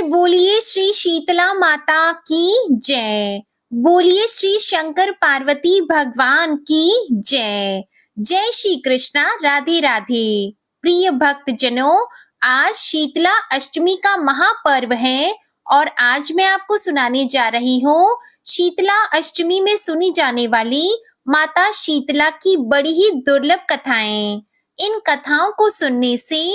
से बोलिए श्री शीतला माता की जय। बोलिए श्री शंकर पार्वती भगवान की जय। जय श्री कृष्णा, राधे राधे। प्रिय भक्त जनों, आज शीतला अष्टमी का महापर्व है और आज मैं आपको सुनाने जा रही हूँ शीतला अष्टमी में सुनी जाने वाली माता शीतला की बड़ी ही दुर्लभ कथाएं। इन कथाओं को सुनने से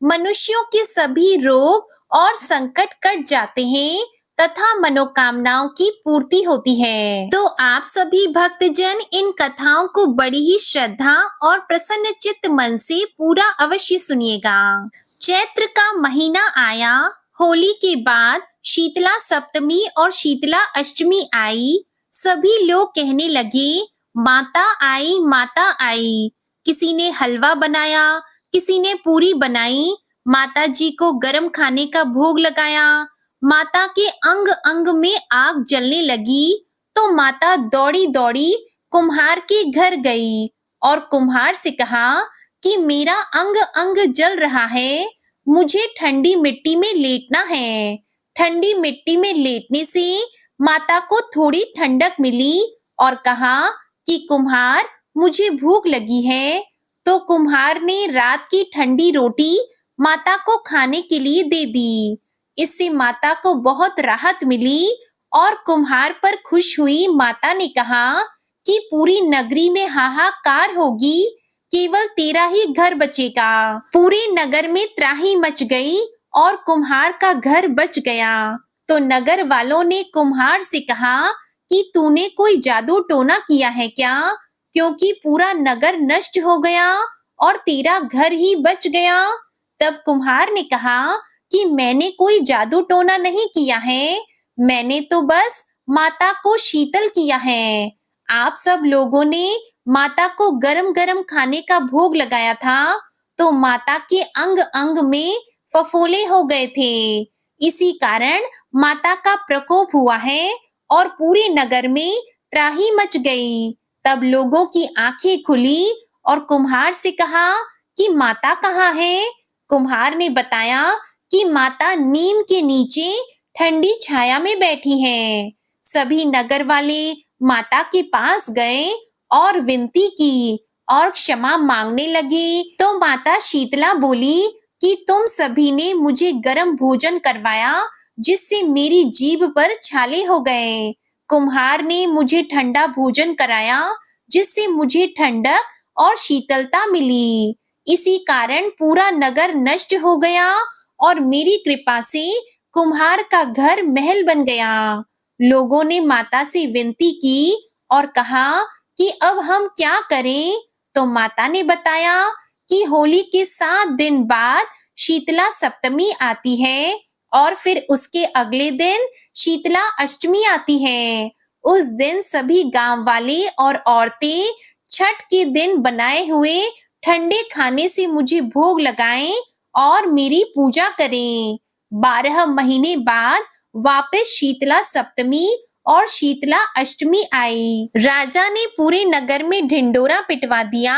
मनुष्यों के सभी रोग और संकट कट जाते हैं तथा मनोकामनाओं की पूर्ति होती है। तो आप सभी भक्तजन इन कथाओं को बड़ी ही श्रद्धा और प्रसन्न चित्त मन से पूरा अवश्य सुनिएगा। चैत्र का महीना आया, होली के बाद शीतला सप्तमी और शीतला अष्टमी आई। सभी लोग कहने लगे, माता आई, माता आई। किसी ने हलवा बनाया, किसी ने पूरी बनाई, माता जी को गरम खाने का भोग लगाया। माता के अंग अंग में आग जलने लगी तो माता दौड़ी दौड़ी कुम्हार के घर गई और कुम्हार से कहा कि मेरा अंग अंग जल रहा है, मुझे ठंडी मिट्टी में लेटना है। ठंडी मिट्टी में लेटने से माता को थोड़ी ठंडक मिली और कहा कि कुम्हार, मुझे भूख लगी है। तो कुम्हार ने रात की ठंडी रोटी माता को खाने के लिए दे दी। इससे माता को बहुत राहत मिली और कुम्हार पर खुश हुई माता ने कहा कि पूरी नगरी में हाहाकार होगी, केवल तेरा ही घर बचेगा। पूरे नगर में त्राही मच गई और कुम्हार का घर बच गया। तो नगर वालों ने कुम्हार से कहा कि तूने कोई जादू टोना किया है क्या, क्योंकि पूरा नगर नष्ट हो गया और तेरा घर ही बच गया। तब कुम्हार ने कहा कि मैंने कोई जादू टोना नहीं किया है, मैंने तो बस माता को शीतल किया है। आप सब लोगों ने माता को गरम गरम खाने का भोग लगाया था तो माता के अंग अंग में फफोले हो गए थे। इसी कारण माता का प्रकोप हुआ है और पूरे नगर में त्राही मच गई। तब लोगों की आंखें खुली और कुम्हार से कहा कि माता कहाँ है। कुम्हार ने बताया कि माता नीम के नीचे ठंडी छाया में बैठी हैं। सभी नगर वाले माता के पास गए और विनती की और क्षमा मांगने लगे। तो माता शीतला बोली कि तुम सभी ने मुझे गरम भोजन करवाया जिससे मेरी जीभ पर छाले हो गए। कुम्हार ने मुझे ठंडा भोजन कराया जिससे मुझे ठंडक और शीतलता मिली। इसी कारण पूरा नगर नष्ट हो गया और मेरी कृपा से कुम्हार का घर महल बन गया। लोगों ने माता से विनती की और कहा कि अब हम क्या करें। तो माता ने बताया कि होली के 7 दिन बाद शीतला सप्तमी आती है और फिर उसके अगले दिन शीतला अष्टमी आती है। उस दिन सभी गांव वाले और औरतें छठ के दिन बनाए हुए ठंडे खाने से मुझे भोग लगाएं और मेरी पूजा करें। 12 महीने बाद वापस शीतला सप्तमी और शीतला अष्टमी आई। राजा ने पूरे नगर में ढिंडोरा पिटवा दिया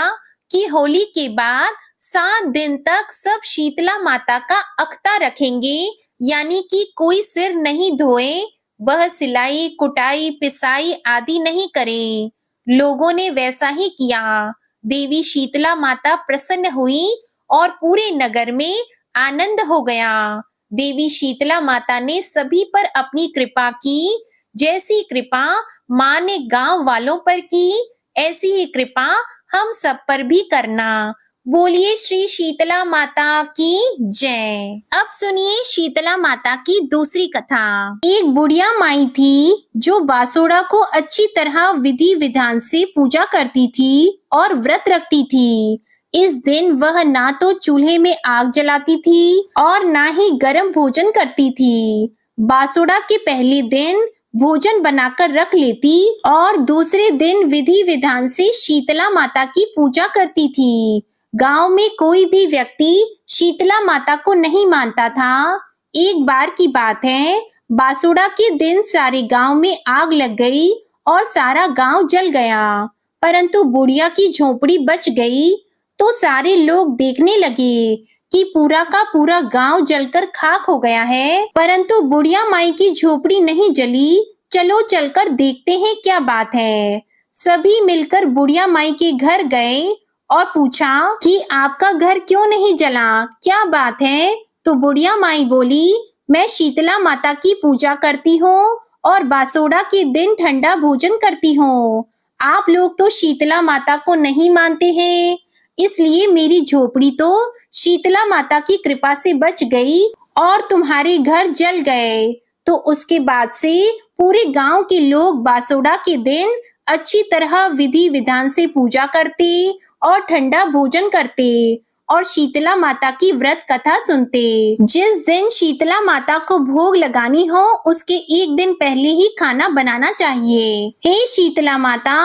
कि होली के बाद 7 दिन तक सब शीतला माता का अख्ता रखेंगे, यानी कि कोई सिर नहीं धोए, वह सिलाई कुटाई पिसाई आदि नहीं करे। लोगों ने वैसा ही किया। देवी शीतला माता प्रसन्न हुई और पूरे नगर में आनंद हो गया। देवी शीतला माता ने सभी पर अपनी कृपा की। जैसी कृपा माँ ने गांव वालों पर की, ऐसी ही कृपा हम सब पर भी करना। बोलिए श्री शीतला माता की जय। अब सुनिए शीतला माता की दूसरी कथा। एक बुढ़िया माई थी जो बासोड़ा को अच्छी तरह विधि विधान से पूजा करती थी और व्रत रखती थी। इस दिन वह ना तो चूल्हे में आग जलाती थी और ना ही गर्म भोजन करती थी। बासोड़ा के पहले दिन भोजन बनाकर रख लेती और दूसरे दिन विधि विधान से शीतला माता की पूजा करती थी। गांव में कोई भी व्यक्ति शीतला माता को नहीं मानता था। एक बार की बात है, बासुड़ा के दिन सारे गांव में आग लग गई और सारा गांव जल गया, परंतु बुढ़िया की झोपड़ी बच गई। तो सारे लोग देखने लगे कि पूरा का पूरा गांव जलकर खाक हो गया है, परंतु बुढ़िया माई की झोपड़ी नहीं जली। चलो चलकर देखते हैं क्या बात है। सभी मिलकर बुढ़िया माई के घर गए और पूछा कि आपका घर क्यों नहीं जला, क्या बात है? तो बुढ़िया माई बोली, मैं शीतला माता की पूजा करती हूँ और बासोड़ा के दिन ठंडा भोजन करती हूँ। आप लोग तो शीतला माता को नहीं मानते हैं, इसलिए मेरी झोपड़ी तो शीतला माता की कृपा से बच गई और तुम्हारे घर जल गए। तो उसके बाद से पूरे गांव के लोग बासोड़ा के दिन अच्छी तरह विधि विधान से पूजा करते और ठंडा भोजन करते और शीतला माता की व्रत कथा सुनते। जिस दिन शीतला माता को भोग लगानी हो उसके एक दिन पहले ही खाना बनाना चाहिए। हे शीतला माता,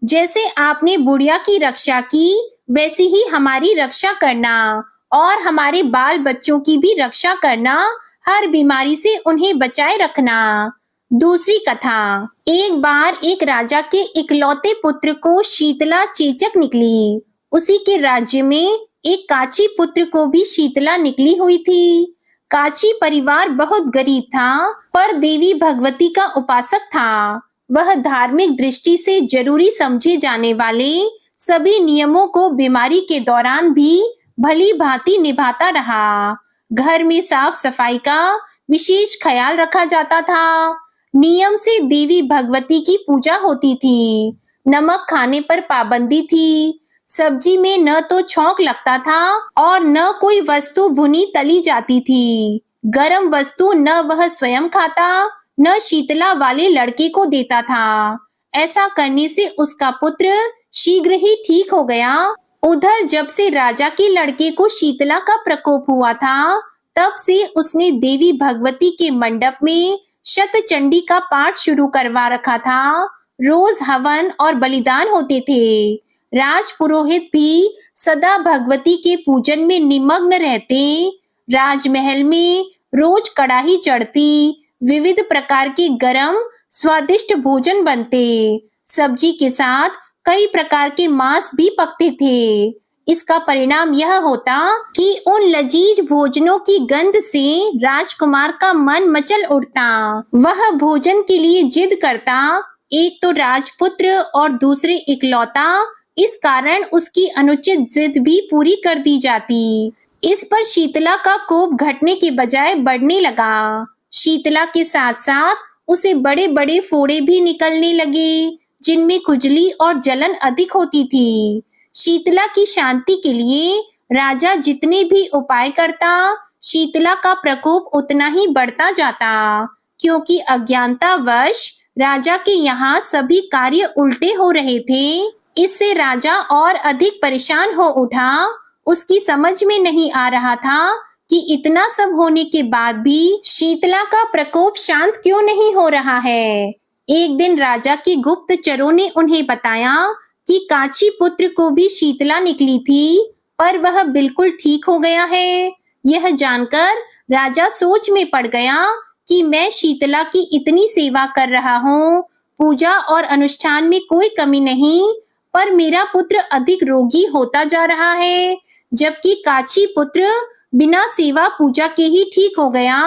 जैसे आपने बुढ़िया की रक्षा की वैसी ही हमारी रक्षा करना और हमारे बाल बच्चों की भी रक्षा करना, हर बीमारी से उन्हें बचाए रखना। दूसरी कथा। एक बार एक राजा के इकलौते पुत्र को शीतला चेचक निकली। उसी के राज्य में एक काची पुत्र को भी शीतला निकली हुई थी। काची परिवार बहुत गरीब था, पर देवी भगवती का उपासक था। वह धार्मिक दृष्टि से जरूरी समझे जाने वाले सभी नियमों को बीमारी के दौरान भी भली भांति निभाता रहा। घर में साफ सफाई का विशेष ख्याल रखा जाता था। नियम से देवी भगवती की पूजा होती थी। नमक खाने पर पाबंदी थी। सब्जी में न तो छौंक लगता था और न कोई वस्तु भुनी तली जाती थी। गरम वस्तु न वह स्वयं खाता, न शीतला वाले लड़के को देता था। ऐसा करने से उसका पुत्र शीघ्र ही ठीक हो गया। उधर जब से राजा के लड़के को शीतला का प्रकोप हुआ था, तब से उसने देवी भगवती के मंडप में शतचंडी का पाठ शुरू करवा रखा था। रोज हवन और बलिदान होते थे। राज पुरोहित भी सदा भगवती के पूजन में निमग्न रहते। राजमहल में रोज कड़ाही चढ़ती, विविध प्रकार के गरम स्वादिष्ट भोजन बनते। सब्जी के साथ कई प्रकार के मांस भी पकते थे। इसका परिणाम यह होता कि उन लजीज भोजनों की गंध से राजकुमार का मन मचल उठता। वह भोजन के लिए जिद करता। एक तो राजपुत्र और दूसरे इकलौता, इस कारण उसकी अनुचित जिद भी पूरी कर दी जाती। इस पर शीतला का कोप घटने के बजाय बढ़ने लगा। शीतला के साथ साथ उसे बड़े बड़े फोड़े भी निकलने लगे, जिनमें खुजली और जलन अधिक होती थी। शीतला की शांति के लिए राजा जितने भी उपाय करता, शीतला का प्रकोप उतना ही बढ़ता जाता, क्योंकि अज्ञानतावश राजा के यहाँ सभी कार्य उल्टे हो रहे थे। इससे राजा और अधिक परेशान हो उठा। उसकी समझ में नहीं आ रहा था कि इतना सब होने के बाद भी शीतला का प्रकोप शांत क्यों नहीं हो रहा है। एक दिन राजा के गुप्तचरों ने उन्हें बताया कि काची पुत्र को भी शीतला निकली थी, पर वह बिल्कुल ठीक हो गया है। यह जानकर राजा सोच में पड़ गया कि मैं शीतला की इतनी सेवा कर रहा हूँ, पूजा और अनुष्ठान में कोई कमी नहीं, पर मेरा पुत्र अधिक रोगी होता जा रहा है, जबकि काची पुत्र बिना सेवा पूजा के ही ठीक हो गया।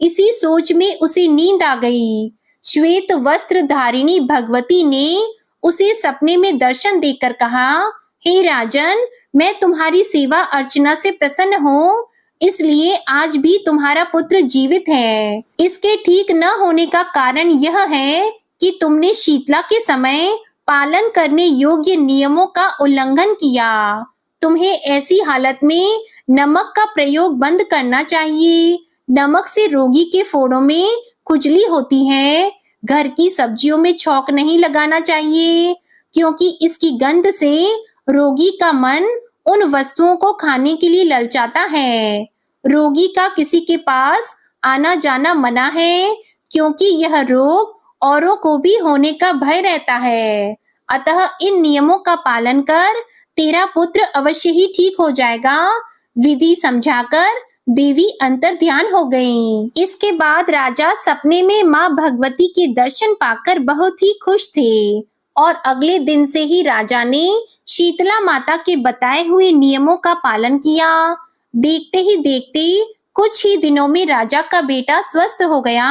इसी सोच में उसे नींद आ गई। श्वेत वस्त्र धारिणी भगवती ने उसे सपने में दर्शन देकर कहा, हे राजन, मैं तुम्हारी सेवा अर्चना से प्रसन्न हूँ, इसलिए आज भी तुम्हारा पुत्र जीवित है। इसके ठीक न होने का कारण यह है कि तुमने शीतला के समय पालन करने योग्य नियमों का उल्लंघन किया। तुम्हें ऐसी हालत में नमक का प्रयोग बंद करना चाहिए। नमक से रोगी के फोड़ों में खुजली होती है। घर की सब्जियों में छौंक नहीं लगाना चाहिए, क्योंकि इसकी गंध से रोगी का मन उन वस्तुओं को खाने के लिए ललचाता है। रोगी का किसी के पास आना जाना मना है, क्योंकि यह रोग औरों को भी होने का भय रहता है। अतः इन नियमों का पालन कर तेरा पुत्र अवश्य ही ठीक हो जाएगा। विधि समझाकर देवी अंतर ध्यान हो गईं। इसके बाद राजा सपने में माँ भगवती के दर्शन पाकर बहुत ही खुश थे और अगले दिन से ही राजा ने शीतला माता के बताए हुए नियमों का पालन किया। देखते ही देखते कुछ ही दिनों में राजा का बेटा स्वस्थ हो गया।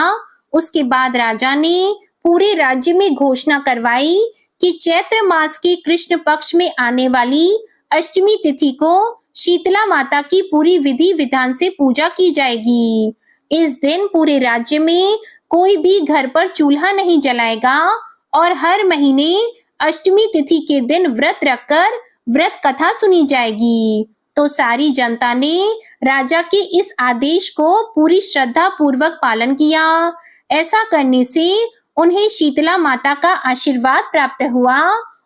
उसके बाद राजा ने पूरे राज्य में घोषणा करवाई कि चैत्र मास के कृष्ण पक्ष में आने वाली अष्टमी तिथि को शीतला माता की पूरी विधि विधान से पूजा की जाएगी। इस दिन पूरे राज्य में कोई भी घर पर चूल्हा नहीं जलाएगा और हर महीने अष्टमी तिथि के दिन व्रत रखकर व्रत कथा सुनी जाएगी। तो सारी जनता ने राजा के इस आदेश को पूरी श्रद्धा पूर्वक पालन किया। ऐसा करने से उन्हें शीतला माता का आशीर्वाद प्राप्त हुआ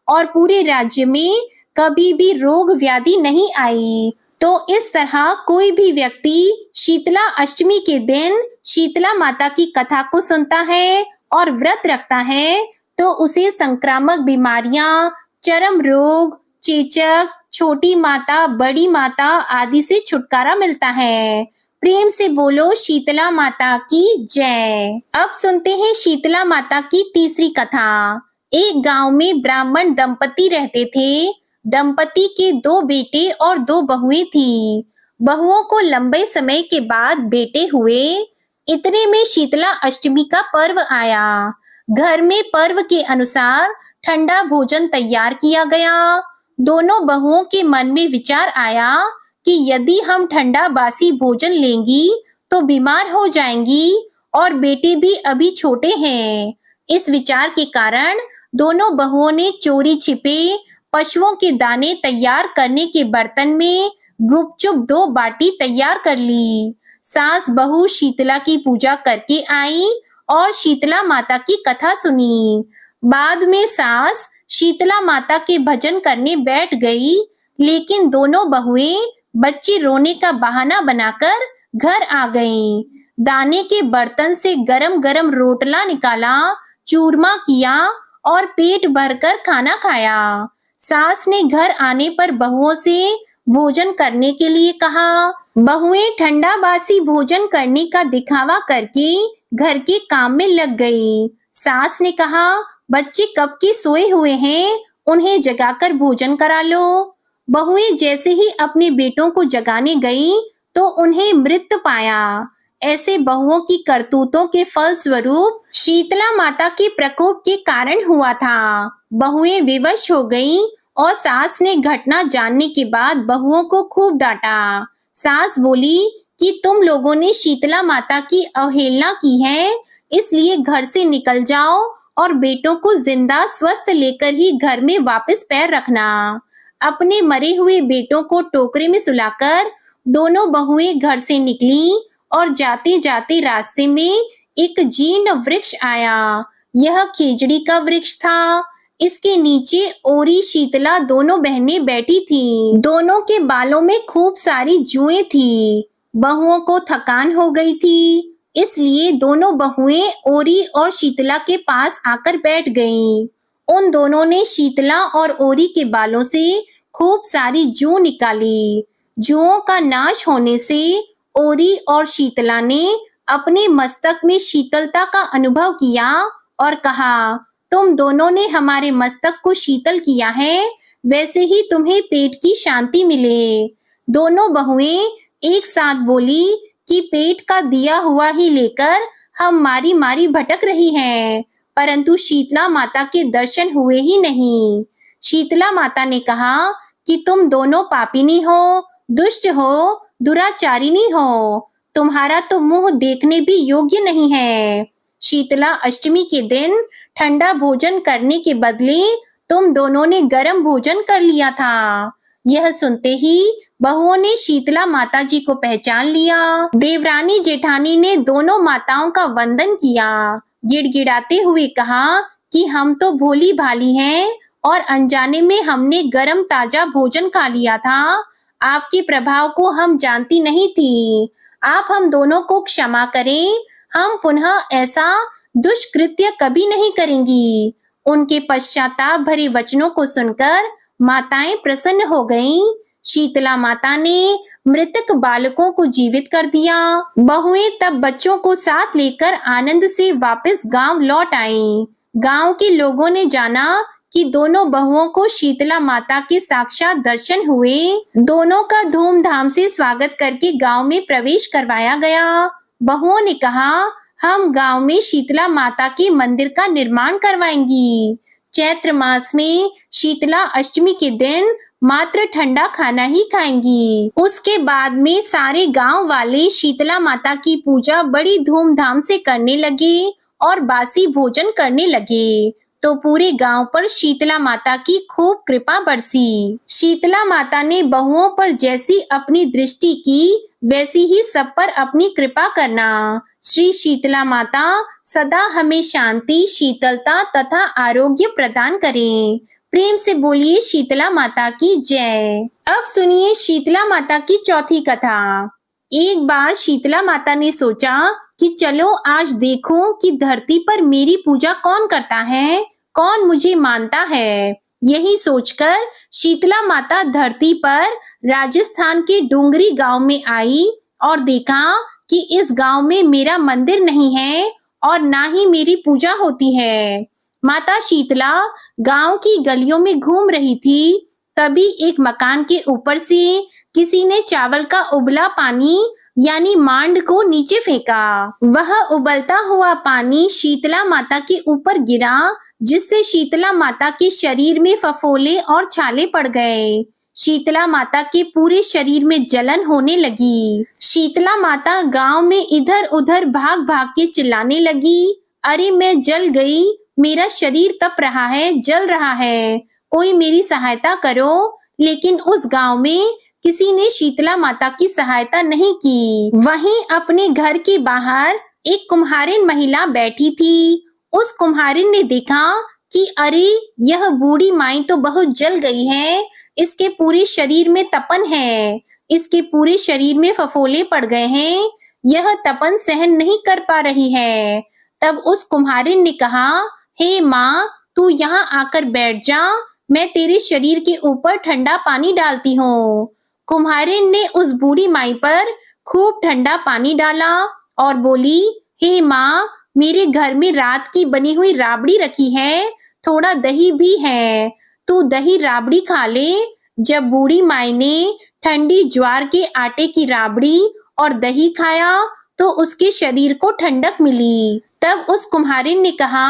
और पूरे राज्य में कभी भी रोग व्याधि नहीं आई। तो इस तरह कोई भी व्यक्ति शीतला अष्टमी के दिन शीतला माता की कथा को सुनता है और व्रत रखता है तो उसे संक्रामक बीमारियां, चर्म रोग, चेचक, छोटी माता, बड़ी माता आदि से छुटकारा मिलता है। प्रेम से बोलो शीतला माता की जय। अब सुनते हैं शीतला माता की तीसरी कथा। एक गांव में ब्राह्मण दंपति रहते थे। दंपति के 2 बेटे और 2 बहुएं थी। बहुओं को लंबे समय के बाद बेटे हुए। इतने में शीतला अष्टमी का पर्व आया। घर में पर्व के अनुसार ठंडा भोजन तैयार किया गया। दोनों बहुओं के मन में विचार आया कि यदि हम ठंडा बासी भोजन लेंगी तो बीमार हो जाएंगी और बेटे भी अभी छोटे हैं। इस विचार के कारण दोनों बहुओं ने चोरी छिपे पशुओं के दाने तैयार करने के बर्तन में गुपचुप 2 बाटी तैयार कर ली। सास बहू शीतला की पूजा करके आई और शीतला माता की कथा सुनी। बाद में सास शीतला माता के भजन करने बैठ गई, लेकिन दोनों बहुएं बच्चे रोने का बहाना बनाकर घर आ गईं। दाने के बर्तन से गरम गरम रोटला निकाला, चूरमा किया और पेट भरकर खाना खाया। सास ने घर आने पर बहुओं से भोजन करने के लिए कहा। बहुएं ठंडा बासी भोजन करने का दिखावा करके घर के काम में लग गई। सास ने कहा, बच्चे कब के सोए हुए हैं, उन्हें जगाकर भोजन करा लो। बहुएं जैसे ही अपने बेटों को जगाने गई तो उन्हें मृत पाया। ऐसे बहुओं की करतूतों के फल स्वरूप शीतला माता के प्रकोप के कारण हुआ था। बहुएं विवश हो गईं और सास ने घटना जानने के बाद बहुओं को खूब डांटा। सास बोली कि तुम लोगों ने शीतला माता की अवहेलना की है, इसलिए घर से निकल जाओ और बेटों को जिंदा स्वस्थ लेकर ही घर में वापस पैर रखना। अपने मरे हुए बेटों को टोकरे में सुलाकर दोनों बहुएं घर से निकली और जाते जाते रास्ते में एक जीर्ण वृक्ष आया। यह खेजड़ी का वृक्ष था। इसके नीचे ओरी शीतला दोनों बहनें बैठी थीं। दोनों के बालों में खूब सारी जुएं थी। बहुओं को थकान हो गई थी, इसलिए दोनों बहुएं ओरी और शीतला के पास आकर बैठ गईं। उन दोनों ने शीतला और ओरी के बालों से खूब सारी जू निकाली। जुओं का नाश होने से ओरी और शीतला ने अपने मस्तक में शीतलता का अनुभव किया और कहा, तुम दोनों ने हमारे मस्तक को शीतल किया है, वैसे ही तुम्हें पेट की शांति मिले। दोनों बहुएं एक साथ बोली कि पेट का दिया हुआ ही लेकर हम मारी मारी भटक रही हैं, परंतु शीतला माता के दर्शन हुए ही नहीं। शीतला माता ने कहा कि तुम दोनों पापिनी हो, दुष्ट हो, दुराचारिणी हो, तुम्हारा तो मुंह देखने भी योग्य नहीं है। शीतला अष्टमी के दिन ठंडा भोजन करने के बदले तुम दोनों ने गर्म भोजन कर लिया था। यह सुनते ही बहुओं ने शीतला माता जी को पहचान लिया। देवरानी जेठानी ने दोनों माताओं का वंदन किया। गिड़गिड़ाते हुए कहा कि हम तो भोली भाली हैं और अनजाने में हमने गरम ताजा भोजन खा लिया था। आपके प्रभाव को हम जानती नहीं थी। आप हम दोनों को क्षमा करें, हम पुनः ऐसा दुष्कृत्य कभी नहीं करेंगी। उनके पश्चाताप भरे वचनों को सुनकर माताएं प्रसन्न हो गईं। शीतला माता ने मृतक बालकों को जीवित कर दिया। बहुएं तब बच्चों को साथ लेकर आनंद से वापस गांव लौट आईं। गांव के लोगों ने जाना कि दोनों बहुओं को शीतला माता के साक्षात दर्शन हुए। दोनों का धूमधाम से स्वागत करके गांव में प्रवेश करवाया गया। बहुओं ने कहा, हम गांव में शीतला माता के मंदिर का निर्माण करवाएंगी। चैत्र मास में शीतला अष्टमी के दिन मात्र ठंडा खाना ही खाएंगी। उसके बाद में सारे गांव वाले शीतला माता की पूजा बड़ी धूमधाम से करने लगे और बासी भोजन करने लगे। तो पूरे गांव पर शीतला माता की खूब कृपा बरसी। शीतला माता ने बहुओं पर जैसी अपनी दृष्टि की, वैसी ही सब पर अपनी कृपा करना। श्री शीतला माता सदा हमें शांति, शीतलता तथा आरोग्य प्रदान करें। प्रेम से बोलिए शीतला माता की जय। अब सुनिए शीतला माता की चौथी कथा। एक बार शीतला माता ने सोचा कि चलो आज देखूं कि धरती पर मेरी पूजा कौन करता है, कौन मुझे मानता है। यही सोचकर शीतला माता धरती पर राजस्थान के डोंगरी गांव में आई और देखा कि इस गांव में मेरा मंदिर नहीं है और ना ही मेरी पूजा होती है। माता शीतला गांव की गलियों में घूम रही थी। तभी एक मकान के ऊपर से किसी ने चावल का उबला पानी यानी मांड को नीचे फेंका। वह उबलता हुआ पानी शीतला माता के ऊपर गिरा, जिससे शीतला माता के शरीर में फफोले और छाले पड़ गए। शीतला माता के पूरे शरीर में जलन होने लगी। शीतला माता गांव में इधर उधर भाग भाग के चिल्लाने लगी, अरे मैं जल गई, मेरा शरीर तप रहा है, जल रहा है, कोई मेरी सहायता करो। लेकिन उस गांव में किसी ने शीतला माता की सहायता नहीं की। वहीं अपने घर के बाहर एक कुम्हारिन महिला बैठी थी। उस कुम्हारिन ने देखा कि अरे यह बूढ़ी माई तो बहुत जल गई है, इसके पूरे शरीर में तपन है, इसके पूरे शरीर में फफोले पड़ गए हैं, यह तपन सहन नहीं कर पा रही है। तब उस कुम्हारिन ने कहा, हे माँ, तू यहाँ आकर बैठ जा, मैं तेरे शरीर के ऊपर ठंडा पानी डालती हूँ। कुम्हारिन ने उस बूढ़ी माई पर खूब ठंडा पानी डाला और बोली, हे माँ, मेरे घर में रात की बनी हुई राबड़ी रखी है, थोड़ा दही भी है, तू दही राबड़ी खा ले। जब बूढ़ी माई ने ठंडी ज्वार के आटे की राबड़ी और दही खाया तो उसके शरीर को ठंडक मिली। तब उस कुम्हारिन ने कहा,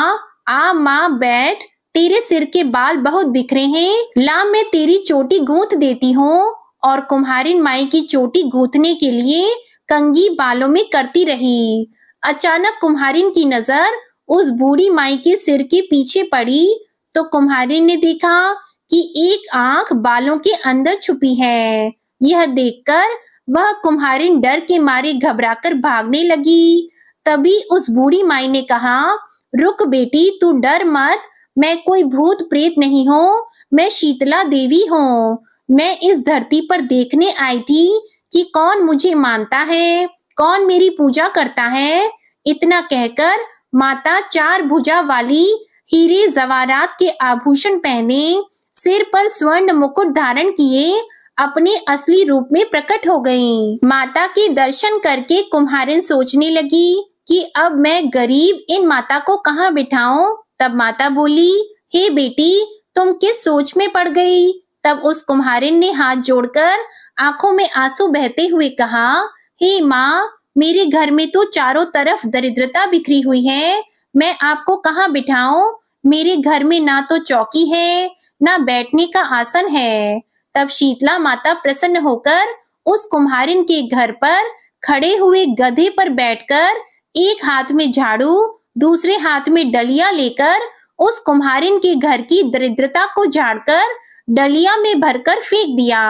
आ माँ बैठ, तेरे सिर के बाल बहुत बिखरे हैं, ला मैं तेरी चोटी गूंथ देती हूँ। और कुम्हारिन माई की चोटी गूंथने के लिए कंघी बालों में करती रही। अचानक कुम्हारिन की नजर उस बूढ़ी माई के सिर के पीछे पड़ी तो कुम्हारिन ने देखा कि एक आंख बालों के अंदर छुपी है। यह देखकर वह कुम्हारिन डर के मारे घबराकर भागने लगी। तभी उस बूढ़ी माई ने कहा, रुक बेटी, तू डर मत, मैं कोई भूत प्रेत नहीं हूँ, मैं शीतला देवी हूँ। मैं इस धरती पर देखने आई थी कि कौन मुझे मानता है, कौन मेरी पूजा करता है। इतना कहकर माता चार भुजा वाली हीरे जवारात के आभूषण पहने, सिर पर स्वर्ण मुकुट धारण किए अपने असली रूप में प्रकट हो गईं। माता के दर्शन करके कुम्हारिन सोचने लगी कि अब मैं गरीब इन माता को कहाँ बिठाऊं। तब माता बोली, हे बेटी, तुम किस सोच में पड़ गई। तब उस कुम्हारिन ने हाथ जोड़कर आंखों में आंसू बहते हुए कहा, हे माँ, मेरे घर में तो चारों तरफ दरिद्रता बिखरी हुई है, मैं आपको कहाँ बिठाऊं। मेरे घर में ना तो चौकी है, ना बैठने का आसन है। तब शीतला माता प्रसन्न होकर उस कुम्हारिन के घर पर खड़े हुए गधे पर बैठकर एक हाथ में झाड़ू, दूसरे हाथ में डलिया लेकर उस कुम्हारिन के घर की दरिद्रता को झाड़कर डलिया में भरकर फेंक दिया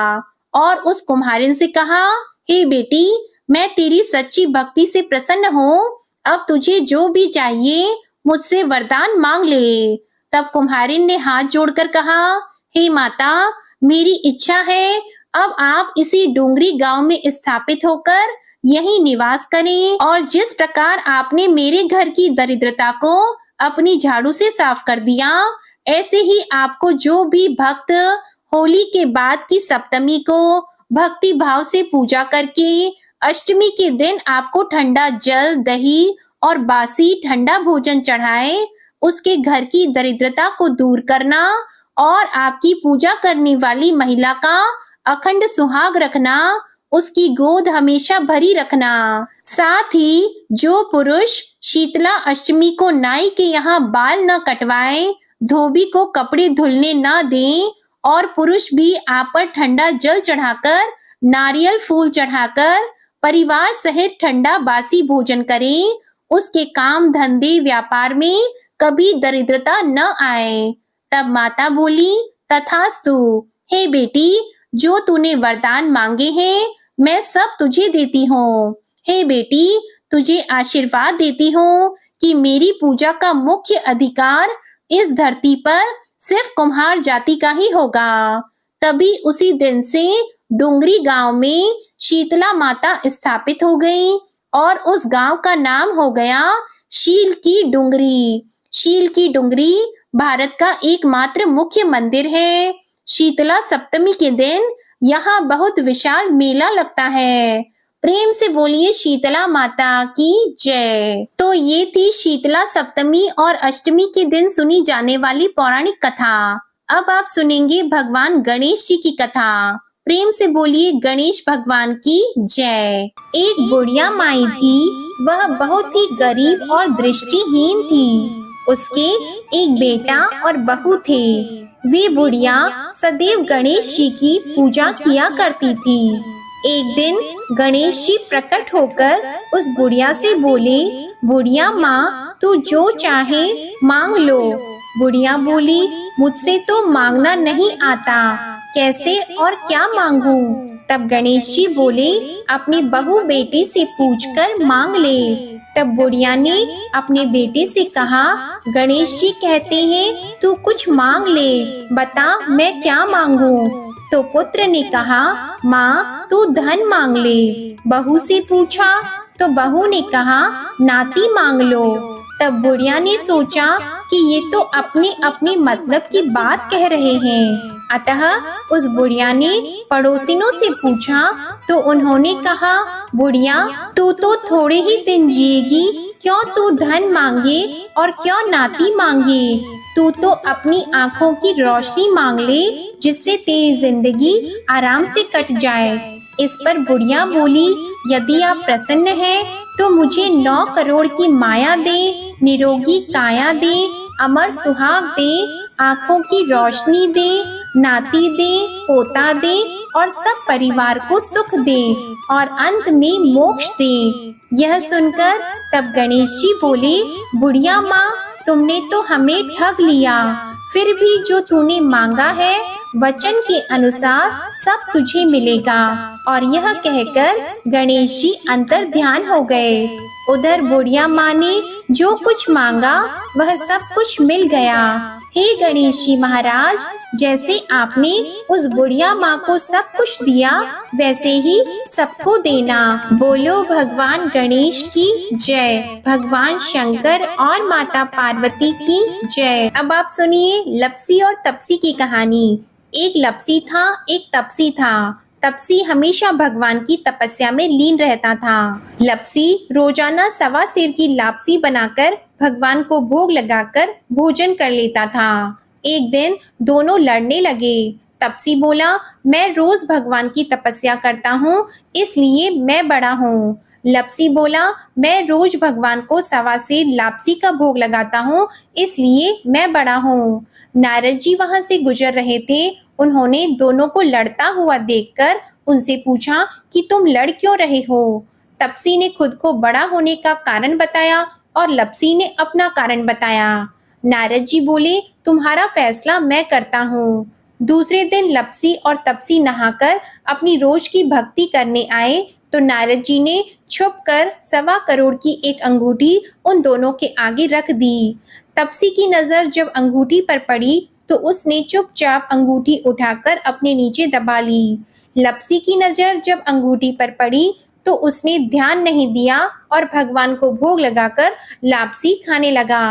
और उस कुम्हारिन से कहा, हे बेटी, मैं तेरी सच्ची भक्ति से प्रसन्न हूँ, अब तुझे जो भी चाहिए मुझसे वरदान मांग ले। तब कुम्हारिन ने हाथ जोड़कर कहा, हे माता, मेरी इच्छा है अब आप इसी डोंगरी गांव में स्थापित होकर यहीं निवास करें और जिस प्रकार आपने मेरे घर की दरिद्रता को अपनी झाड़ू से साफ कर दिया, ऐसे ही आपको जो भी भक्त होली के बाद की सप्तमी को भक्ति भाव से पूजा करके अष्टमी के दिन आपको ठंडा जल, दही और बासी ठंडा भोजन चढ़ाए, उसके घर की दरिद्रता को दूर करना और आपकी पूजा करने वाली महिला का अखंड सुहाग रखना, उसकी गोद हमेशा भरी रखना। साथ ही जो पुरुष शीतला अष्टमी को नाई के यहाँ बाल न कटवाएं, धोबी को कपड़े धुलने न दें और पुरुष भी आप पर ठंडा जल चढ़ाकर, नारियल फूल चढ़ाकर परिवार सहित ठंडा बासी भोजन करें, उसके काम धंधे व्यापार में कभी दरिद्रता न आए। तब माता बोली, तथास्तु। हे बेटी, जो तूने वरदान मांगे हैं मैं सब तुझे देती हूँ। हे बेटी, तुझे आशीर्वाद देती हूँ कि मेरी पूजा का मुख्य अधिकार इस धरती पर सिर्फ कुम्हार जाति का ही होगा। तभी उसी दिन से डुंगरी गांव में शीतला माता स्थापित हो गई और उस गांव का नाम हो गया शील की डुंगरी। शील की डुंगरी भारत का एकमात्र मुख्य मंदिर है। शीतला सप्तमी के दिन यहाँ बहुत विशाल मेला लगता है। प्रेम से बोलिए शीतला माता की जय। तो ये थी शीतला सप्तमी और अष्टमी के दिन सुनी जाने वाली पौराणिक कथा। अब आप सुनेंगे भगवान गणेश जी की कथा। प्रेम से बोलिए गणेश भगवान की जय। एक बुढ़िया माई थी, वह बहुत ही गरीब और दृष्टिहीन थी। उसके एक बेटा और बहू थे। वे बुढ़िया सदैव गणेश जी की पूजा किया करती थी। एक दिन गणेश जी प्रकट होकर उस बुढ़िया से बोले, बुढ़िया माँ, तू जो चाहे मांग लो। बुढ़िया बोली, मुझसे तो मांगना नहीं आता, कैसे और क्या मांगू? तब गणेश जी बोले, अपनी बहू बेटी से पूछकर मांग ले। तब बुढ़िया ने अपने बेटे से कहा, गणेश जी कहते हैं तू कुछ मांग ले, बता मैं क्या मांगू? तो पुत्र ने कहा, माँ तू धन मांग ले। बहू से पूछा तो बहू ने कहा, नाती मांग लो। तब बुढ़िया ने सोचा कि ये तो अपने अपने मतलब की बात कह रहे हैं। अतः उस बुढ़िया ने पड़ोसिनों से पूछा तो उन्होंने कहा, बुढ़िया तू तो थोड़े ही दिन जिएगी, क्यों तू धन मांगे और क्यों नाती मांगे? तू तो अपनी आँखों की रोशनी मांग ले, जिससे तेरी जिंदगी आराम से कट जाए। इस पर बुढ़िया बोली, यदि आप प्रसन्न हैं तो मुझे 9 करोड़ की माया दे, निरोगी काया दे, अमर सुहाग दे, आँखों की रोशनी दे, नाती दे, पोता दे और सब परिवार को सुख दे और अंत में मोक्ष दे। यह सुनकर तब गणेश जी बोले, बुढ़िया माँ, तुमने तो हमें ठग लिया, फिर भी जो तूने मांगा है वचन के अनुसार सब तुझे मिलेगा। और यह कहकर गणेश जी अंतर ध्यान हो गए। उधर बुढ़िया माँ ने जो कुछ मांगा वह सब कुछ मिल गया। हे गणेश जी महाराज, जैसे आपने उस बुढ़िया माँ को सब कुछ दिया वैसे ही सबको देना। बोलो भगवान गणेश की जय, भगवान शंकर और माता पार्वती की जय। अब आप सुनिए लपसी और तपसी की कहानी। एक लपसी था, एक तपसी था। तपसी हमेशा भगवान की तपस्या में लीन रहता था। लपसी रोजाना 1.25 सेर की लापसी बनाकर भगवान को भोग लगाकर भोजन कर लेता था। एक दिन दोनों लड़ने लगे। तपसी बोला, मैं रोज भगवान की तपस्या करता हूँ, इसलिए मैं बड़ा हूँ। लपसी बोला, मैं रोज भगवान को 1.25 सेर लापसी का भोग लगाता हूँ, इसलिए मैं बड़ा हूँ। नारद जी वहां से गुजर रहे थे। उन्होंने दोनों को लड़ता हुआ देखकर उनसे पूछा कि तुम लड़ क्यों रहे हो? तपसी ने खुद को बड़ा होने का कारण बताया और लपसी ने अपना कारण बताया। नारद जी बोले, तुम्हारा फैसला मैं करता हूँ। दूसरे दिन लपसी और तपसी नहाकर अपनी रोज की भक्ति करने आए तो नारद जी ने छुपकर 1.25 करोड़ की एक अंगूठी उन दोनों के आगे रख दी। तपसी की नजर जब अंगूठी पर पड़ी तो उसने चुपचाप अंगूठी उठाकर अपने नीचे दबा ली। लपसी की नजर जब अंगूठी पर पड़ी तो उसने ध्यान नहीं दिया और भगवान को भोग लगाकर लापसी खाने लगा।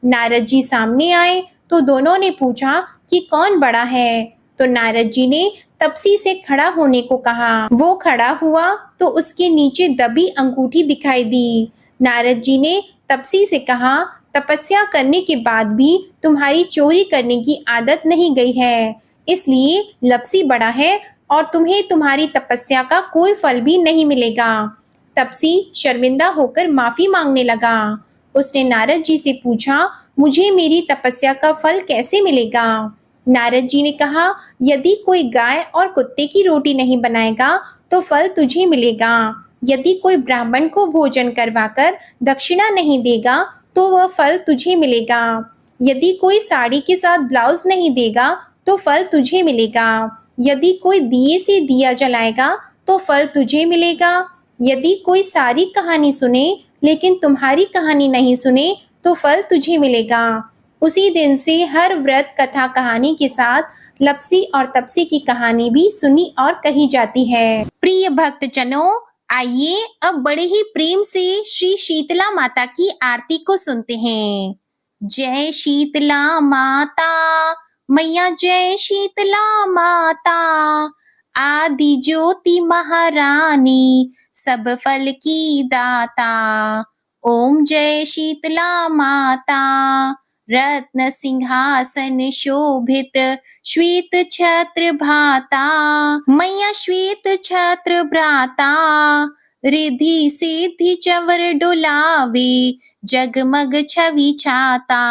नारद जी सामने आए तो दोनों ने पूछा कि कौन बड़ा है? तो नारद जी ने तपसी से खड़ा होने को कहा। वो खड़ा हुआ तो उसके नीचे दबी अंगूठी दिखाई दी। नारद जी ने तपसी से कहा, तपस्या करने के बाद भी तुम्हारी चोरी करने की आदत नहीं गई है, इसलिए लपसी बड़ा है और तुम्हें तुम्हारी तपस्या का कोई फल भी नहीं मिलेगा। तपसी शर्मिंदा होकर माफी मांगने लगा। उसने नारद जी से पूछा, मुझे मेरी तपस्या का फल कैसे मिलेगा? नारद जी ने कहा, यदि कोई गाय और कुत्ते की रोटी नहीं बनाएगा तो फल तुझे मिलेगा। यदि कोई ब्राह्मण को भोजन करवाकर दक्षिणा नहीं देगा तो वह फल तुझे मिलेगा। यदि कोई साड़ी के साथ ब्लाउज नहीं देगा तो फल तुझे मिलेगा। यदि कोई दिए से दिया जलाएगा तो फल तुझे मिलेगा। यदि कोई सारी कहानी सुने लेकिन तुम्हारी कहानी नहीं सुने तो फल तुझे मिलेगा। उसी दिन से हर व्रत कथा कहानी के साथ लपसी और तपसी की कहानी भी सुनी और कही जाती है। प्रिय भक्तजनों, आइए अब बड़े ही प्रेम से श्री शीतला माता की आरती को सुनते हैं। जय शीतला माता मैया, जय शीतला माता, आदि ज्योति महारानी, सब फल की दाता। ओम जय शीतला माता, रत्न सिंहासन शोभित, श्वेत छत्र भाता, मैया श्वेत छत्र भ्राता, रिद्धि सिद्धि चंवर डुलावे, जगमग छवि छाता।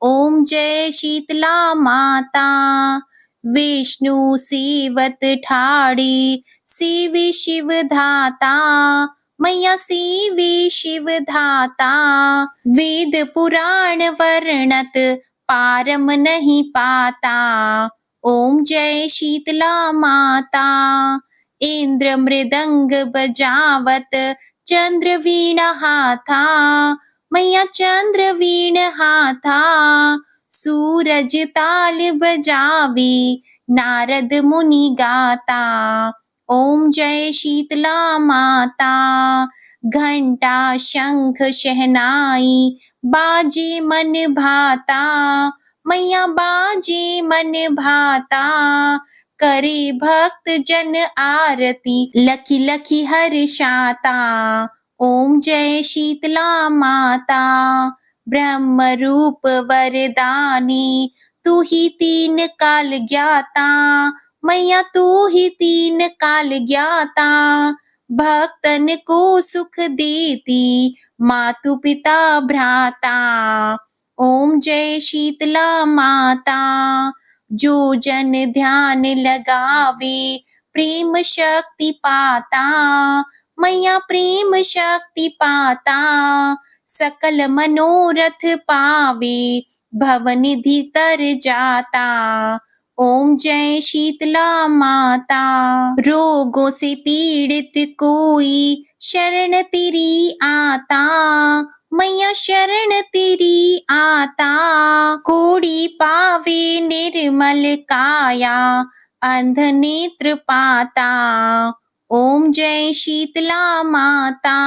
ओम जय शीतला माता, विष्णु सेवत ठाड़ी, सेवे शिव धाता, मैया सेवे शिव धाता। वेद पुराण वर्णत, पारम नहीं पाता। ओम जय शीतला माता, इंद्र मृदंग बजावत, चंद्र वीणा हाथा, मैया चंद्र वीण हाथा। सूरज ताल बजावे, नारद मुनि गाता। ओम जय शीतला माता, घंटा शंख शहनाई, बाजे मन भाता, मैया बाजे मन भाता। करे भक्त जन आरती, लखी लखी हर्षाता। ओम जय शीतला माता, ब्रह्म रूप वरदानी, तू ही तीन काल ज्ञाता, मैया तू ही तीन काल ज्ञाता। भक्तन को सुख देती, मातु पिता भ्राता। ओम जय शीतला माता, जो जन ध्यान लगावे, प्रेम शक्ति पाता, मैया प्रेम शक्ति पाता। सकल मनोरथ पावे, भवनिधि तर जाता। ओम जय शीतला माता, रोगों से पीड़ित कोई, शरण तेरी आता, मैया शरण तेरी आता। कोड़ी पावे निर्मल काया, अंध नेत्र पाता। ओम जय शीतला माता,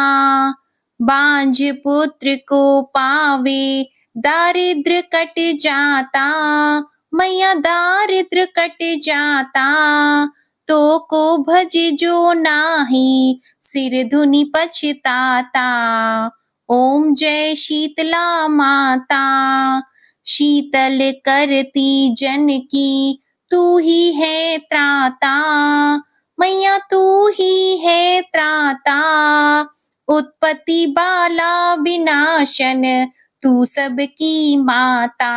बांझ पुत्र को पावे, दारिद्र कट जाता, मैया दारिद्र कट जाता। तो को भज जो नाही, सिर धुनि पछताता। ओम जय शीतला माता, शीतल करती जन की, तू ही है त्राता, मैया तू ही है त्राता। उत्पत्ति बाला विनाशन, तू सबकी माता।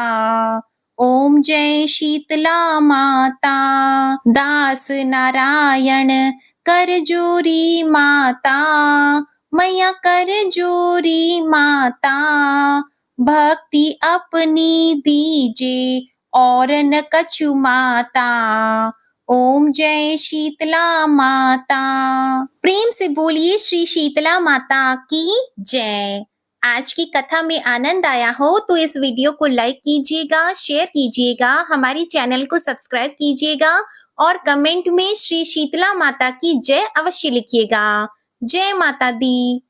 ओम जय शीतला माता, दास नारायण कर जोरी माता, मैया कर जोरी माता। भक्ति अपनी दीजे और न कछु माता। ओम जय शीतला माता। प्रेम से बोलिए श्री शीतला माता की जय। आज की कथा में आनंद आया हो तो इस वीडियो को लाइक कीजिएगा, शेयर कीजिएगा, हमारी चैनल को सब्सक्राइब कीजिएगा और कमेंट में श्री शीतला माता की जय अवश्य लिखिएगा। जय माता दी।